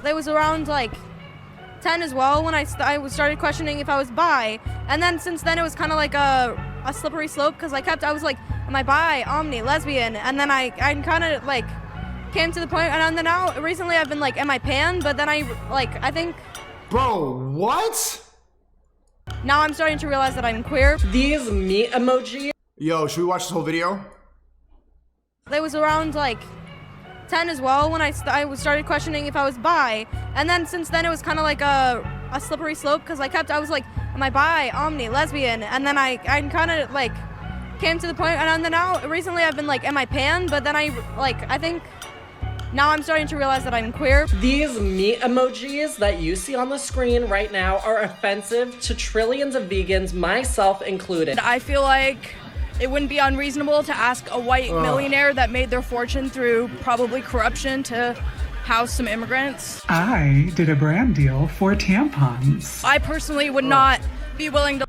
It was around like 10 as well when I started questioning if I was bi, and then since then it was kind of like a slippery slope because I was like, am I bi, omni, lesbian, and then I kind of like came to the point, and then now recently I've been like, am I pan, but then I think, bro, what? Now I'm starting to realize that I'm queer. These meat emojis. Yo, should we watch this whole video? It was around like 10 as well when I started questioning if I was bi, and then since then it was kind of like a slippery slope because I was like, am I bi, omni, lesbian, and then I kind of like came to the point, and then now recently I've been like, am I pan, but then I think now I'm starting to realize that I'm queer. These meat emojis that you see on the screen right now are offensive to trillions of vegans, myself included. I feel like it wouldn't be unreasonable to ask a white millionaire that made their fortune through probably corruption to house some immigrants. I did a brand deal for tampons. I personally would not be willing to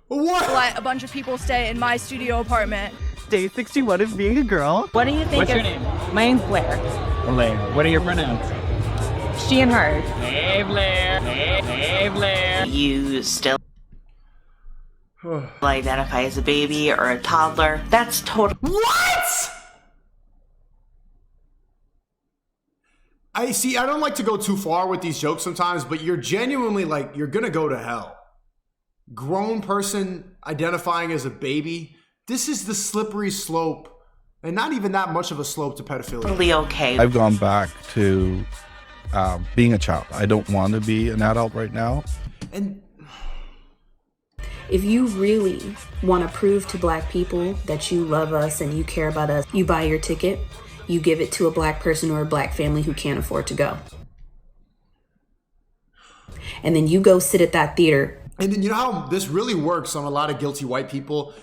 let a bunch of people stay in my studio apartment. Day 61 of being a girl. What do you think? What's your name? My name's Blair. Blair. What are your pronouns? She and her. Hey Blair. Hey Blair. You still identify as a baby or a toddler? That's total. What? I don't like to go too far with these jokes sometimes, but you're genuinely like, you're gonna go to hell. Grown person identifying as a baby. This is the slippery slope, and not even that much of a slope to pedophilia. Totally okay. I've gone back to being a child. I don't want to be an adult right now. And if you really want to prove to black people that you love us and you care about us, you buy your ticket, you give it to a black person or a black family who can't afford to go. And then you go sit at that theater. And then you know how this really works on a lot of guilty white people?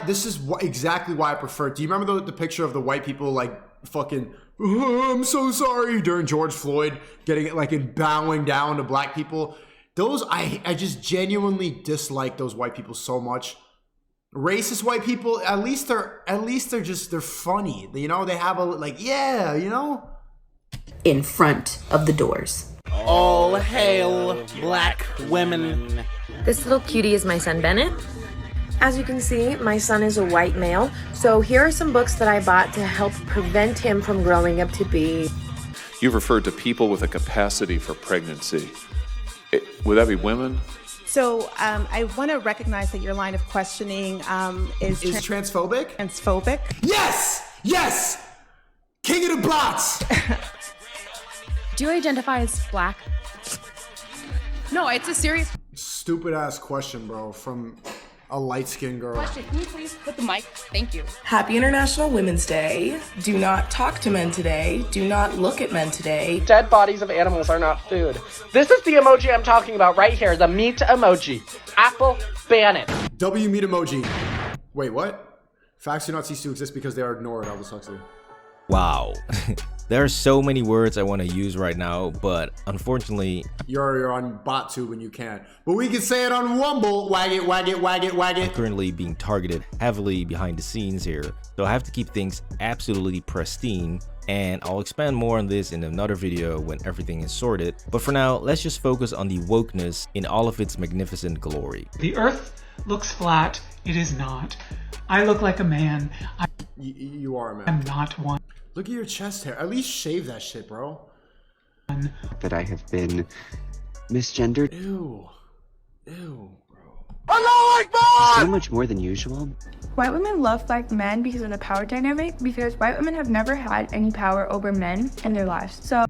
This is exactly why I prefer it. Do you remember the picture of the white people like fucking, oh, I'm so sorry, during George Floyd, getting it like and bowing down to black people? Those, I just genuinely dislike those white people so much. Racist white people, at least they're funny. You know, they have a, like, yeah, you know? In front of the doors. All hail black women. This little cutie is my son Bennett. As you can see, my son is a white male, so here are some books that I bought to help prevent him from growing up to be... You've referred to people with a capacity for pregnancy. Would that be women? So I want to recognize that your line of questioning is transphobic? Transphobic. Yes! Yes! King of the bots! Do you identify as black? No, it's a serious Stupid ass question, bro, from a light-skinned girl. question. Can you please put the mic? Thank you. Happy International Women's Day. Do not talk to men today. Do not look at men today. Dead bodies of animals are not food. This is the emoji I'm talking about right here, the meat emoji. Apple, ban it. W meat emoji. Wait, what? Facts do not cease to exist because they are ignored, Aldous Huxley. Wow. There are so many words I want to use right now, but unfortunately... You're on BotTube and you can't. But we can say it on Wumble. Wag it, wag it, wag it, wag it. I'm currently being targeted heavily behind the scenes here, so I have to keep things absolutely pristine, and I'll expand more on this in another video when everything is sorted. But for now, let's just focus on the wokeness in all of its magnificent glory. The earth looks flat. It is not. I look like a man. You are a man. I'm not one. Look at your chest hair. At least shave that shit, bro. That I have been misgendered. Ew. Ew, bro. Allahu Akbar! So much more than usual. White women love black men because of the power dynamic, because white women have never had any power over men in their lives. So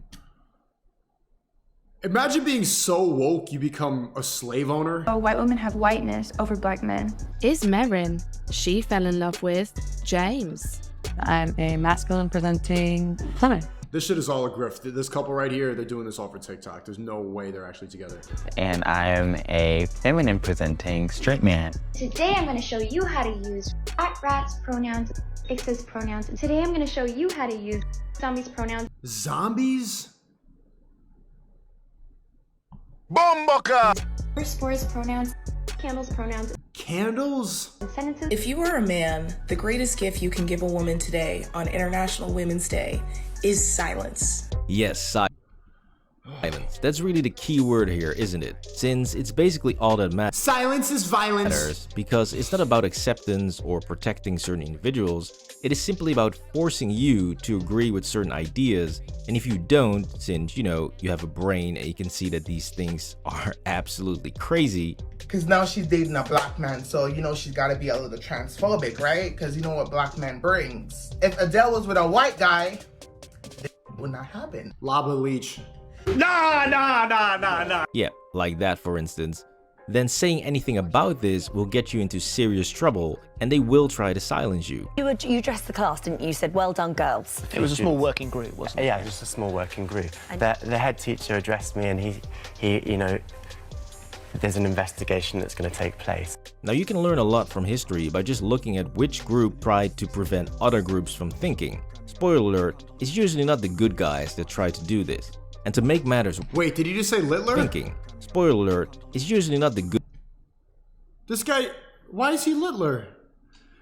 imagine being so woke you become a slave owner. White women have whiteness over black men. Is Merrin. She fell in love with James. I'm a masculine presenting plumber. This shit is all a grift. This couple right here, they're doing this all for TikTok. There's no way they're actually together. And I'm a feminine presenting straight man. Today I'm going to show you how to use rats pronouns, excess pronouns. And today I'm going to show you how to use zombies pronouns. Zombies? Bomboka! Spores pronouns, candles pronouns. Candles? If you are a man, the greatest gift you can give a woman today on International Women's Day is silence. Yes, silence. That's really the key word here, isn't it? Since it's basically all that matters. Silence is violence. Because it's not about acceptance or protecting certain individuals. It is simply about forcing you to agree with certain ideas. And if you don't, since, you have a brain and you can see that these things are absolutely crazy. Because now she's dating a black man, so, she's got to be a little transphobic, right? Because you know what black man brings. If Adele was with a white guy, it would not happen. Lava leech. Nah. Yeah, like that for instance. Then saying anything about this will get you into serious trouble, and they will try to silence you. You addressed the class, didn't you? You said, well done, girls. It was a small working group, wasn't it? Yeah, it was just a small working group. The head teacher addressed me, and he there's an investigation that's going to take place. Now you can learn a lot from history by just looking at which group tried to prevent other groups from thinking. Spoiler alert, it's usually not the good guys that try to do this. And to make matters Wait, did you just say Littler? Thinking. Spoiler alert, it's usually not the good. This guy, why is he Littler?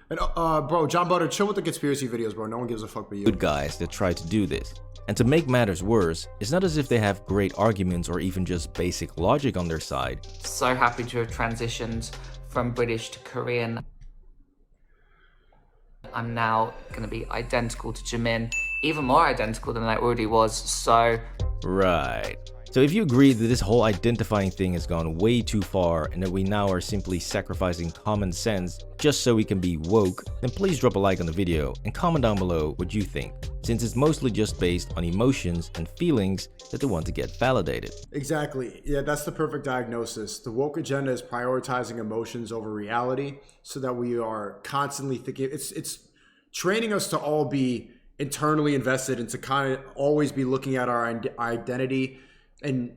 And bro, John Butter, chill with the conspiracy videos, bro. No one gives a fuck but you. Good guys that try to do this. And to make matters worse, it's not as if they have great arguments or even just basic logic on their side. So happy to have transitioned from British to Korean. I'm now going to be identical to Jimin, even more identical than I already was, so... Right. So if you agree that this whole identifying thing has gone way too far and that we now are simply sacrificing common sense just so we can be woke, then please drop a like on the video and comment down below what you think, since it's mostly just based on emotions and feelings that they want to get validated. Exactly. Yeah, that's the perfect diagnosis. The woke agenda is prioritizing emotions over reality so that we are constantly thinking. It's training us to all be internally invested and to kind of always be looking at our identity, and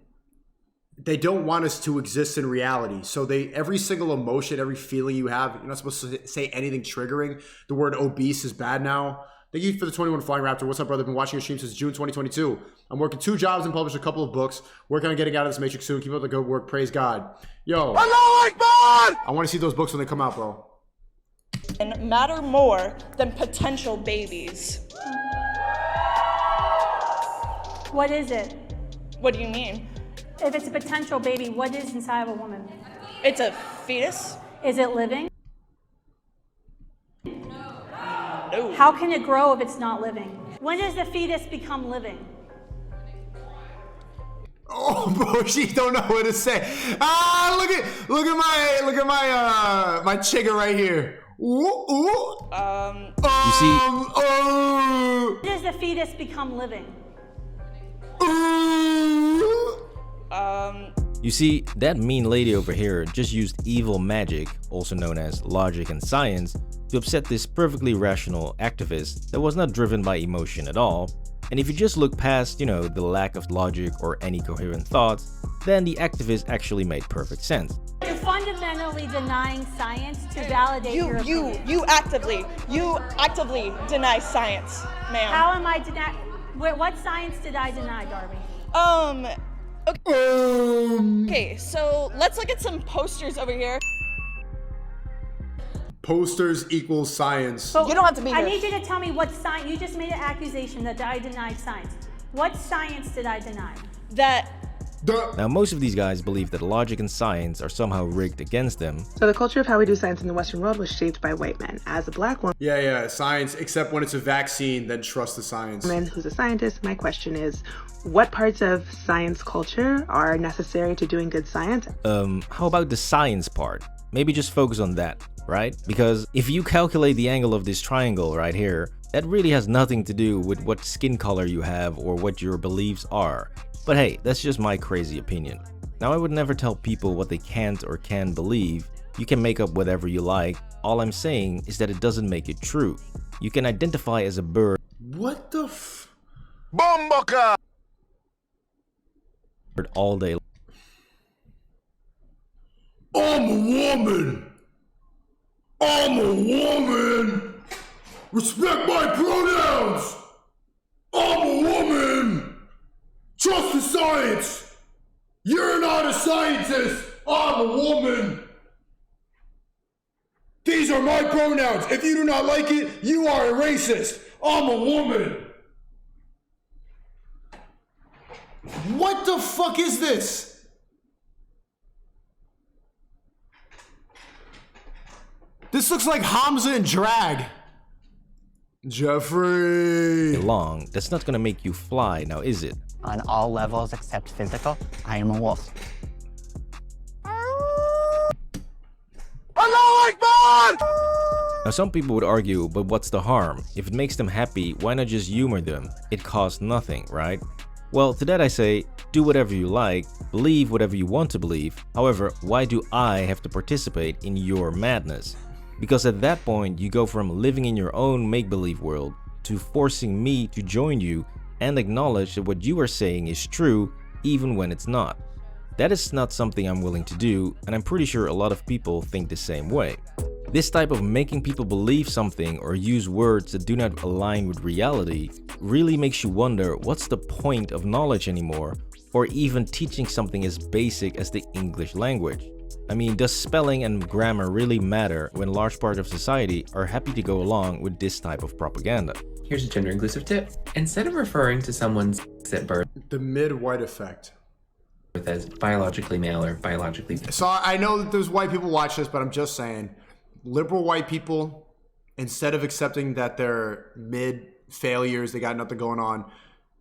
they don't want us to exist in reality. So every single emotion, every feeling you have, you're not supposed to say anything triggering. The word obese is bad now. Thank you for the 21 Flying Raptor. What's up, brother? Been watching your stream since June 2022. I'm working 2 jobs and published a couple of books. Working on getting out of this matrix soon. Keep up the good work. Praise God. Yo. Allah Akbar! I want to see those books when they come out, bro. And matter more than potential babies. What is it? What do you mean? If it's a potential baby, what is inside of a woman? It's a fetus. Is it living? No. How can it grow if it's not living? When does the fetus become living? Oh, bro, she don't know what to say. Ah, look at my chigga right here. Ooh, ooh. You see, when does the fetus become living? You see, that mean lady over here just used evil magic, also known as logic and science, to upset this perfectly rational activist that was not driven by emotion at all. And if you just look past, the lack of logic or any coherent thoughts, then the activist actually made perfect sense. You're fundamentally denying science to validate your opinion. You actively deny science, ma'am. How am I denying? What science did I deny, Darby? Okay, so let's look at some posters over here. Posters equals science. But you don't have to be here. I need you to tell me what science. You just made an accusation that I denied science. What science did I deny? Now, most of these guys believe that logic and science are somehow rigged against them. So the culture of how we do science in the Western world was shaped by white men. As a black woman, yeah, science, except when it's a vaccine, then trust the science. Who's a scientist, my question is, what parts of science culture are necessary to doing good science? How about the science part? Maybe just focus on that, right? Because if you calculate the angle of this triangle right here, that really has nothing to do with what skin color you have or what your beliefs are. But hey, that's just my crazy opinion. Now, I would never tell people what they can't or can believe. You can make up whatever you like. All I'm saying is that it doesn't make it true. You can identify as a bird. What the f... Bomboka! All day. I'm a woman! I'm a woman! Respect my pronouns! I'm a woman! Trust the science! You're not a scientist! I'm a woman! These are my pronouns. If you do not like it, you are a racist. I'm a woman. What the fuck is this? This looks like Hamza in drag. Jeffrey. Long, that's not gonna make you fly, now is it? On all levels except physical, I am a wolf. Allahu Akbar! Now some people would argue, but what's the harm? If it makes them happy, why not just humor them? It costs nothing, right? Well, to that I say, do whatever you like, believe whatever you want to believe. However, why do I have to participate in your madness? Because at that point, you go from living in your own make-believe world to forcing me to join you and acknowledge that what you are saying is true even when it's not. That is not something I'm willing to do, and I'm pretty sure a lot of people think the same way. This type of making people believe something or use words that do not align with reality really makes you wonder what's the point of knowledge anymore, or even teaching something as basic as the English language. I mean, does spelling and grammar really matter when large part of society are happy to go along with this type of propaganda? Here's a gender inclusive tip. Instead of referring to someone's at birth, the mid-white effect, as biologically male or biologically female. So I know that there's white people watch this, but I'm just saying, liberal white people, instead of accepting that they're mid-failures, they got nothing going on,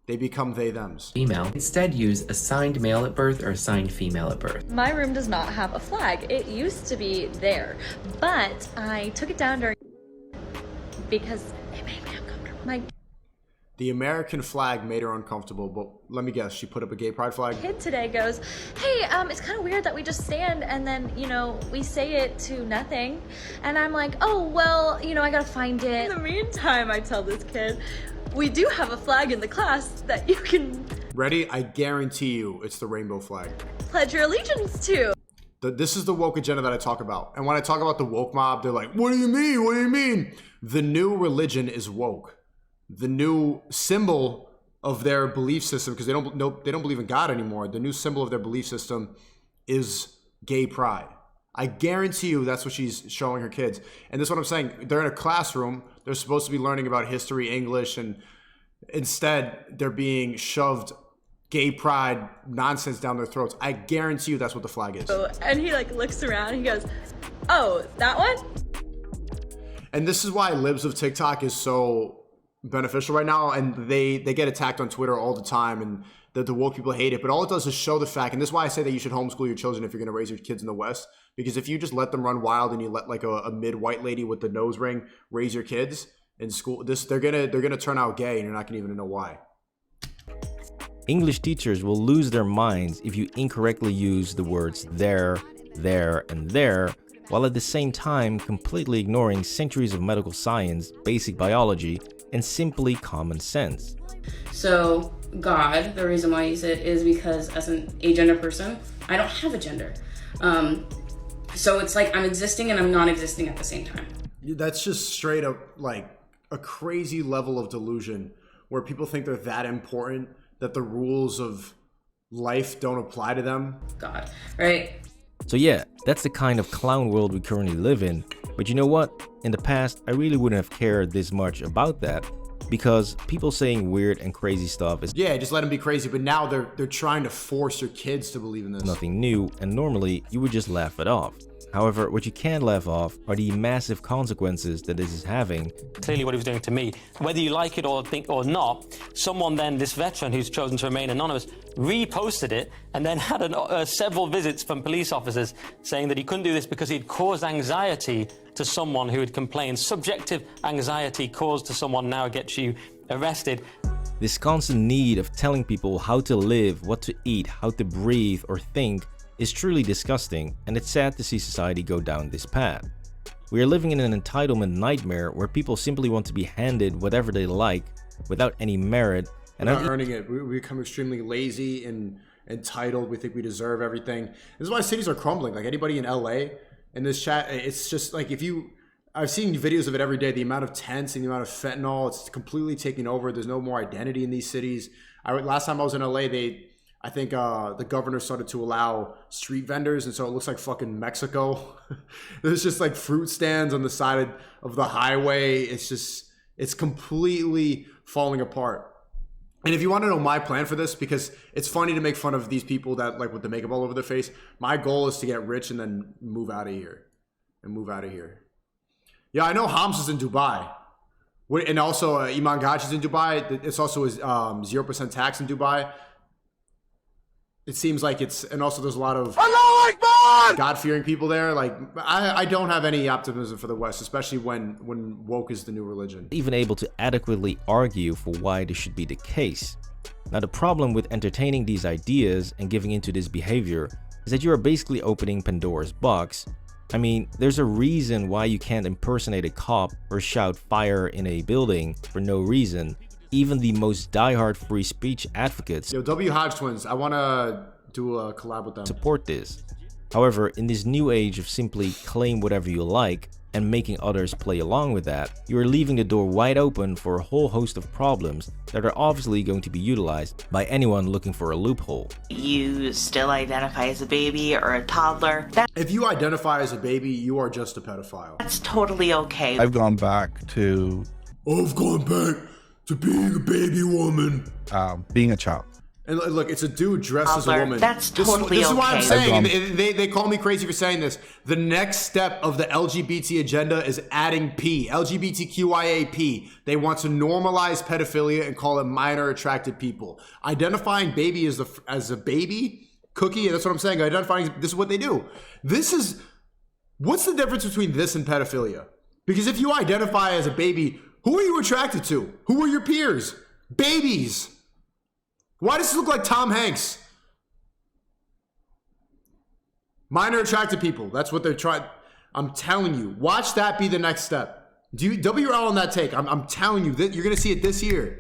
they become they-thems. Female. Instead use assigned male at birth or assigned female at birth. My room does not have a flag. It used to be there, but I took it down during because it made me uncomfortable. The American flag made her uncomfortable, but let me guess, she put up a gay pride flag? Kid today goes, hey, it's kind of weird that we just stand and then, you know, we say it to nothing. And I'm like, oh, well, you know, I gotta find it. In the meantime, I tell this kid, we do have a flag in the class that you can... Ready? I guarantee you it's the rainbow flag. Pledge your allegiance to. This is the woke agenda that I talk about. And when I talk about the woke mob, they're like, what do you mean? What do you mean? The new religion is woke. The new symbol of their belief system, because they don't believe in God anymore. The new symbol of their belief system is gay pride. I guarantee you that's what she's showing her kids. And this is what I'm saying. They're in a classroom. They're supposed to be learning about history, English, and instead they're being shoved gay pride nonsense down their throats. I guarantee you that's what the flag is. And he like looks around and he goes, oh, that one? And this is why libs of TikTok is so beneficial right now, and they get attacked on Twitter all the time, and the woke people hate it, but all it does is show the fact, and this is why I say that you should homeschool your children if you're going to raise your kids in the West, because if you just let them run wild and you let like a mid-white lady with the nose ring raise your kids in school, they're gonna turn out gay, and you're not gonna even know why. English teachers will lose their minds if you incorrectly use the words there, and there, while at the same time completely ignoring centuries of medical science, basic biology, and simply common sense. So God, the reason why I use it is because as an agender person, I don't have a gender. So it's like I'm existing and I'm not existing at the same time. That's just straight up like a crazy level of delusion where people think they're that important that the rules of life don't apply to them. God, right? So yeah, that's the kind of clown world we currently live in. But you know what? In the past, I really wouldn't have cared this much about that, because people saying weird and crazy stuff is just let them be crazy. But now they're trying to force your kids to believe in this. Nothing new, and normally you would just laugh it off. However, what you can't laugh off are the massive consequences that this is having. Clearly what he was doing to me, whether you like it or think or not, someone then, this veteran who's chosen to remain anonymous, reposted it and then had several visits from police officers saying that he couldn't do this because he'd caused anxiety to someone who had complained. Subjective anxiety caused to someone now gets you arrested. This constant need of telling people how to live, what to eat, how to breathe or think is truly disgusting, and it's sad to see society go down this path. We are living in an entitlement nightmare where people simply want to be handed whatever they like without any merit. And not earning it. We become extremely lazy and entitled. We think we deserve everything. This is why cities are crumbling. Like anybody in LA in this chat, it's just like I've seen videos of it every day. The amount of tents and the amount of fentanyl, it's completely taking over. There's no more identity in these cities. Last time I was in LA, I think the governor started to allow street vendors, and so it looks like fucking Mexico. There's just like fruit stands on the side of the highway. It's completely falling apart. And if you want to know my plan for this, because it's funny to make fun of these people that like with the makeup all over their face, my goal is to get rich and then move out of here. Yeah, I know Hams is in Dubai. And also Iman Gaj is in Dubai. It's also 0% tax in Dubai. It seems like it's, and also there's a lot of God-fearing people there. Like, I don't have any optimism for the West, especially when woke is the new religion. Even able to adequately argue for why this should be the case. Now, the problem with entertaining these ideas and giving into this behavior is that you are basically opening Pandora's box. I mean, there's a reason why you can't impersonate a cop or shout fire in a building for no reason. Even the most diehard free speech advocates, Yo, W Hodge Twins, I want to do a collab with them. Support this. However, in this new age of simply claim whatever you like and making others play along with that, you are leaving the door wide open for a whole host of problems that are obviously going to be utilized by anyone looking for a loophole. You still identify as a baby or a toddler. If you identify as a baby, you are just a pedophile. That's totally okay. I've gone back to being a baby woman. Being a child. And look, it's a dude dressed as a woman. That's totally this is why I'm okay. saying, they call me crazy for saying this. The next step of the LGBT agenda is adding P, LGBTQIAP. They want to normalize pedophilia and call it minor attracted people. Identifying baby as a baby, cookie, that's what I'm saying. Identifying, this is what they do. What's the difference between this and pedophilia? Because if you identify as a baby, who are you attracted to? Who are your peers? Babies. Why does this look like Tom Hanks? Minor attracted people. That's what they're trying. I'm telling you. Watch that be the next step. WRL on that take. I'm telling you. You're going to see it this year.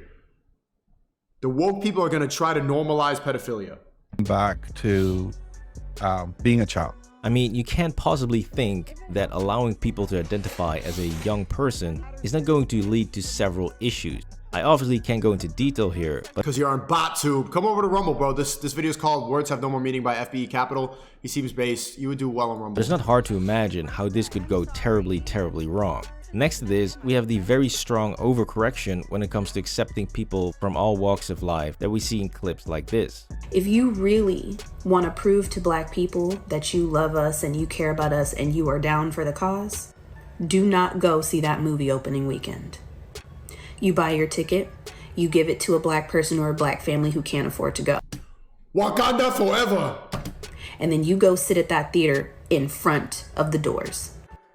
The woke people are going to try to normalize pedophilia. Back to being a child. I mean, you can't possibly think that allowing people to identify as a young person is not going to lead to several issues. I obviously can't go into detail here, but because you're on BotTube, come over to Rumble, bro. This video is called "Words Have No More Meaning" by FBE Capital. He seems based. You would do well on Rumble. It's not hard to imagine how this could go terribly, terribly wrong. Next to this, we have the very strong overcorrection when it comes to accepting people from all walks of life that we see in clips like this. If you really want to prove to Black people that you love us and you care about us and you are down for the cause, do not go see that movie opening weekend. You buy your ticket, you give it to a Black person or a Black family who can't afford to go. Wakanda forever! And then you go sit at that theater in front of the doors.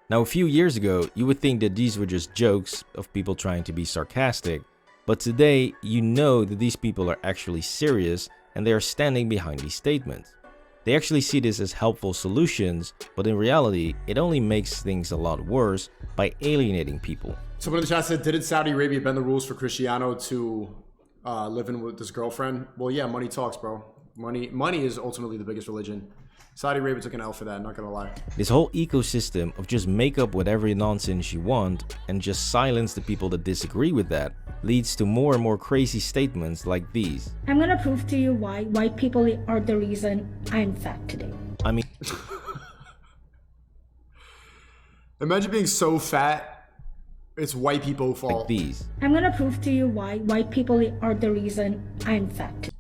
Now, a few years ago, you would think that these were just jokes of people trying to be sarcastic, but today, you know that these people are actually serious and they are standing behind these statements. They actually see this as helpful solutions, but in reality, it only makes things a lot worse by alienating people. Someone in the chat said, didn't Saudi Arabia bend the rules for Cristiano to live in with his girlfriend? Well, yeah, money talks, bro. Money is ultimately the biggest religion. Saudi Arabia took an L for that, not gonna lie. This whole ecosystem of just make up whatever nonsense you want and just silence the people that disagree with that leads to more and more crazy statements like these. I'm gonna prove to you why white people are the reason I'm fat today. I mean, imagine being so fat, it's white people's fault. Like these. I'm gonna prove to you why white people are the reason I'm fat today.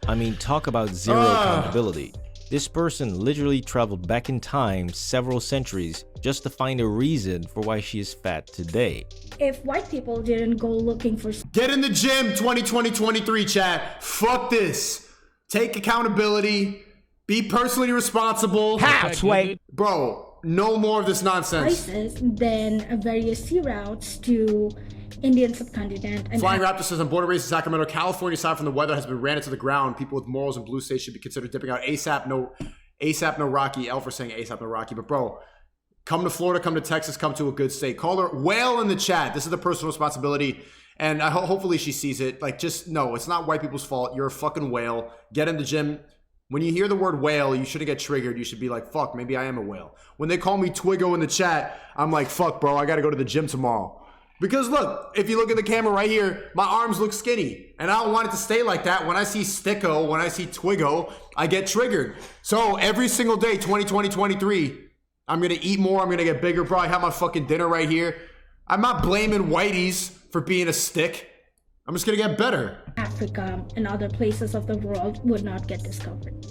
I mean, talk about zero accountability. This person literally traveled back in time several centuries just to find a reason for why she is fat today. If white people didn't go looking for... Get in the gym 2020-23, chat. Fuck this. Take accountability. Be personally responsible. Halfway. Bro, no more of this nonsense. Then various sea routes to Indian subcontinent. And Flying Raptor says on border race in Sacramento, California, aside from the weather, has been ran into the ground. People with morals and blue states should be considered dipping out ASAP. No Rocky. Elf for saying ASAP, no Rocky. But bro, come to Florida, come to Texas, come to a good state. Call her whale in the chat. This is the personal responsibility. And hopefully she sees it. Like, just no, it's not white people's fault. You're a fucking whale. Get in the gym. When you hear the word whale, you shouldn't get triggered. You should be like, fuck, maybe I am a whale. When they call me Twiggo in the chat, I'm like, fuck, bro, I got to go to the gym tomorrow. Because look, if you look at the camera right here, my arms look skinny. And I don't want it to stay like that. When I see Sneako, when I see Twiggo, I get triggered. So every single day, 2020-23, I'm going to eat more. I'm going to get bigger. Bro, I have my fucking dinner right here. I'm not blaming whiteys for being a stick. I'm just gonna get better. Africa and other places of the world would not get discovered.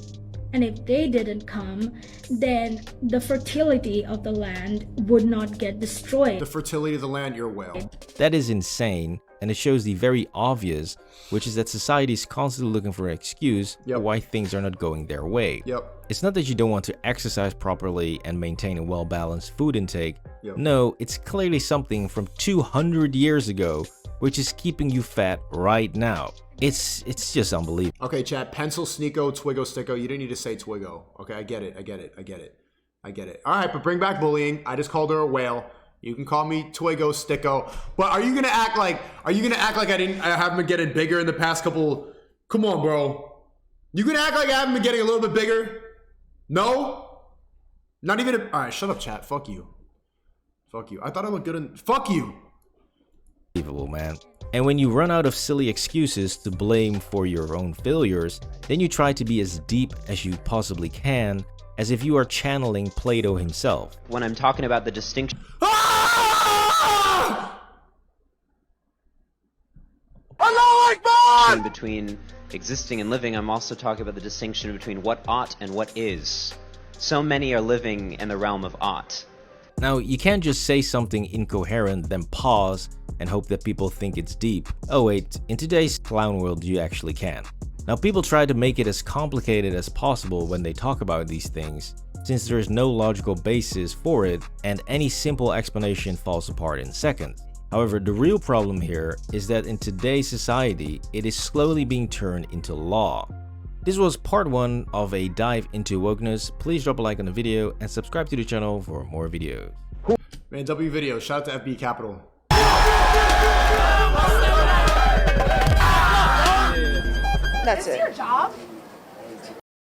And if they didn't come, then the fertility of the land would not get destroyed. The fertility of the land, you're a whale. That is insane, and it shows the very obvious, which is that society is constantly looking for an excuse for why things are not going their way. It's not that you don't want to exercise properly and maintain a well-balanced food intake. No, it's clearly something from 200 years ago, which is keeping you fat right now. It's just unbelievable. Okay, chat. Pencil, Sneako, Twiggo, Sticko. You didn't need to say Twiggo. Okay, I get it. I get it. I get it. I get it. All right, but bring back bullying. I just called her a whale. You can call me Twiggo, Sticko. But are you gonna act like? Are you gonna act like I haven't been getting bigger in the past couple? Come on, bro. You gonna act like I haven't been getting a little bit bigger? No. Not even. All right, shut up, chat. Fuck you. Fuck you. I thought I looked good in. Fuck you. Unbelievable, man. And when you run out of silly excuses to blame for your own failures, then you try to be as deep as you possibly can, as if you are channeling Plato himself. When I'm talking about the distinction between existing and living, I'm also talking about the distinction between what ought and what is. So many are living in the realm of ought. Now, you can't just say something incoherent, then pause and hope that people think it's deep. Oh wait, in today's clown world you actually can. Now, people try to make it as complicated as possible when they talk about these things, since there is no logical basis for it and any simple explanation falls apart in seconds. However, the real problem here is that in today's society, it is slowly being turned into law. This was part 1 of a dive into wokeness. Please drop a like on the video and subscribe to the channel for more videos. Man, W video. Shout out to FB Capital. That's it. Your job?